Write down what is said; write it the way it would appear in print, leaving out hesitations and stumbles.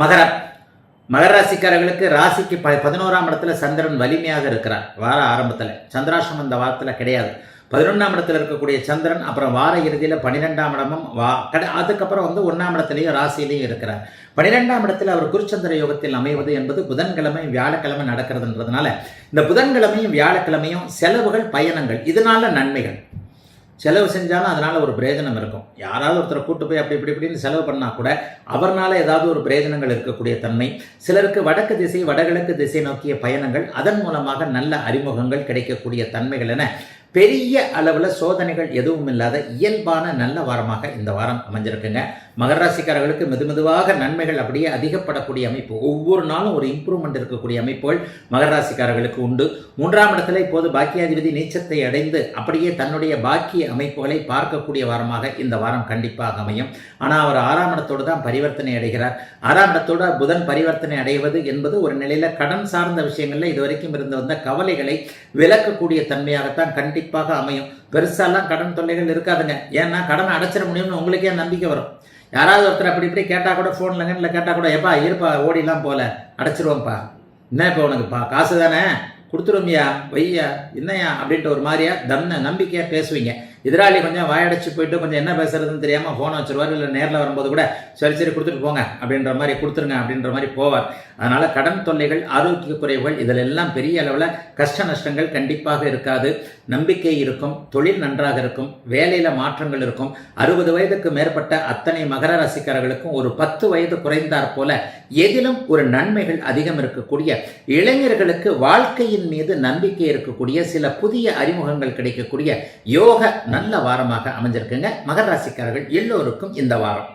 மகர ராசிக்காரர்களுக்கு ராசிக்கு 11ஆம் இடத்துல சந்திரன் வலிமையாக இருக்கிறார். வார ஆரம்பத்தில் சந்திராஷ்டிரம் இந்த வாரத்தில் கிடையாது. 11ஆம் இடத்துல இருக்கக்கூடிய சந்திரன் அப்புறம் வார இறுதியில் 12ஆம் இடமும் அதுக்கப்புறம் 1ஆம் இடத்துலையும் ராசியிலையும் இருக்கிறார். 12ஆம் இடத்தில் அவர் குருச்சந்திர யோகத்தில் அமைவது என்பது புதன்கிழமை வியாழக்கிழமை நடக்கிறதுன்றதுனால இந்த புதன்கிழமையும் வியாழக்கிழமையும் செலவுகள் பயணங்கள் இதனால நன்மைகள். செலவு செஞ்சாலும் அதனால் ஒரு பிரயோஜனம் இருக்கும். யாராவது ஒருத்தரை கூட்டு போய் அப்படி இப்படின்னு செலவு பண்ணால் கூட அவர்னால ஏதாவது ஒரு பிரயோஜனங்கள் இருக்கக்கூடிய தன்மை. சிலருக்கு வடக்கு திசை வடகிழக்கு திசை நோக்கிய பயணங்கள், அதன் மூலமாக நல்ல அறிமுகங்கள் கிடைக்கக்கூடிய தன்மைகள் என பெரிய அளவில் சோதனைகள் எதுவும் இல்லாத இயல்பான நல்ல வாரமாக இந்த வாரம் அமைஞ்சிருக்குங்க. மகர ராசிக்காரர்களுக்கு மெதுமெதுவாக நன்மைகள் அப்படியே அதிகப்படக்கூடிய அமைப்பு, ஒவ்வொரு நாளும் ஒரு இம்ப்ரூவ்மெண்ட் இருக்கக்கூடிய அமைப்புகள் மகர ராசிக்காரர்களுக்கு உண்டு. 3ஆம் இடத்துல இப்போது பாக்கியாதிபதி நீச்சத்தை அடைந்து அப்படியே தன்னுடைய பாக்கிய அமைப்புகளை பார்க்கக்கூடிய வாரமாக இந்த வாரம் கண்டிப்பாக அமையும். ஆனால் அவர் 6ஆம் இடத்தோடு தான் பரிவர்த்தனை அடைகிறார். 6ஆம் இடத்தோடு புதன் பரிவர்த்தனை அடைவது என்பது ஒரு நிலையில் கடன் சார்ந்த விஷயங்களில் இதுவரைக்கும் இருந்து வந்த கவலைகளை விலக்கக்கூடிய தன்மையாகத்தான் கண்டிப்பாக அமையும். பெருசாலாம் கடன் தொல்லைகள் இருக்காதுங்க. ஏன்னா கடனை அடைச்சிட முடியும்னு உங்களுக்கே நம்பிக்கை வரும். யாராவது ஒருத்தர் அப்படி இப்படி கேட்டால் கூட ஃபோனில் கேட்டால் கூட எப்பா இருப்பா ஓடிலாம் போல அடைச்சிருவோம்ப்பா, என்ன இப்போ உனக்குப்பா காசு தானே கொடுத்துருவியா வையா என்னையா அப்படின்ட்டு ஒரு மாதிரியா நம்பிக்கையாக பேசுவீங்க. எதிராளி கொஞ்சம் வாயடைச்சு போயிட்டு கொஞ்சம் என்ன பேசுறதுன்னு தெரியாமல் ஃபோனை வச்சுருவார். இல்லை நேரில் வரும்போது கூட சரி கொடுத்துட்டு போங்க அப்படின்ற மாதிரி கொடுத்துருங்க அப்படின்ற மாதிரி போவார். அதனால் கடன் தொல்லைகள், ஆரோக்கிய குறைவுகள் இதில் எல்லாம் பெரிய அளவில் கஷ்ட நஷ்டங்கள் கண்டிப்பாக இருக்காது. நம்பிக்கை இருக்கும், தொழில் நன்றாக இருக்கும், வேலையில் மாற்றங்கள் இருக்கும். 60 வயதுக்கு மேற்பட்ட அத்தனை மகர ராசிக்காரர்களுக்கும் ஒரு 10 வயது குறைந்தார் போல எதிலும் ஒரு நன்மைகள் அதிகம் இருக்கக்கூடிய, இளைஞர்களுக்கு வாழ்க்கையின் மீது நம்பிக்கை இருக்கக்கூடிய, சில புதிய அறிமுகங்கள் கிடைக்கக்கூடிய யோக நல்ல வாரமாக அமைஞ்சிருக்குங்க மகர ராசிக்காரர்கள் எல்லோருக்கும் இந்த வாரம்.